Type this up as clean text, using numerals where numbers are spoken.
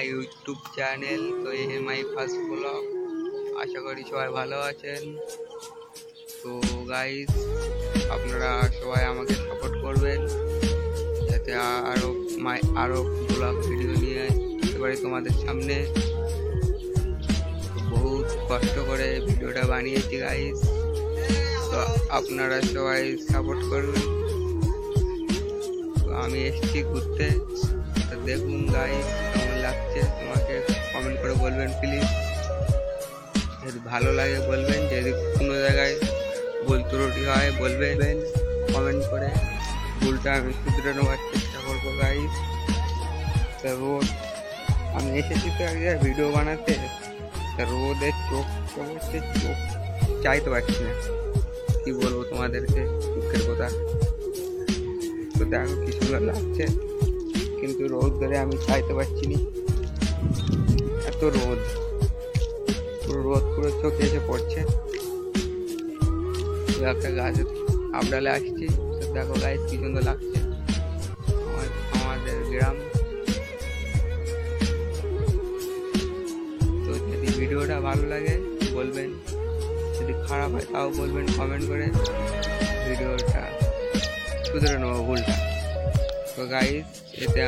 My YouTube channel. তো এই my first blog. আশা করি সবাই ভালো আছেন। তো গাইস, আপনারা সবাই আমাকে সাপোর্ট করবেন যাতে আরো ব্লগ ভিডিও নিয়ে আসতে পারি তোমাদের সামনে। বহুত কষ্ট করে ভিডিওটা বানিয়েছি গাইস, তো আপনারা সবাই সাপোর্ট করবেন। তো আমি এসেছি ঘুরতে, তো দেখুন গাইস কেমন লাগছে তোমাকে কমেন্ট করে বলবেন প্লিজ। যদি ভালো লাগে বলবেন, যদি কোনো জায়গায় ভুল ত্রুটি হয় বলবেন কমেন্ট করে। ভুলটা আমি শুধরে নেওয়ার চেষ্টা করবো গাইস। তা রোদ, আমি এসেছি তো এক জায়গায় ভিডিও বানাতে, তা রোদের চোখ চাইতে পারছি না। কি বলবো তোমাদেরকে, দুঃখের কথা। তো দেখো কি সুন্দর লাগছে, কিন্তু রোদ ধরে আমি চাইতে পারছি না। এত রোদ, পুরো চোখে এসে পড়ছে। একটা গাছের আবডালে আসছি, তো দেখো গাছ কি সুন্দর লাগছে আমাদের গ্রাম। তো যদি ভিডিওটা ভালো লাগে বলবেন, যদি খারাপ হয় তাও বলবেন কমেন্ট করে। ভিডিওটা শুধরে নেবো ভুলটা। তো গাইস, এটা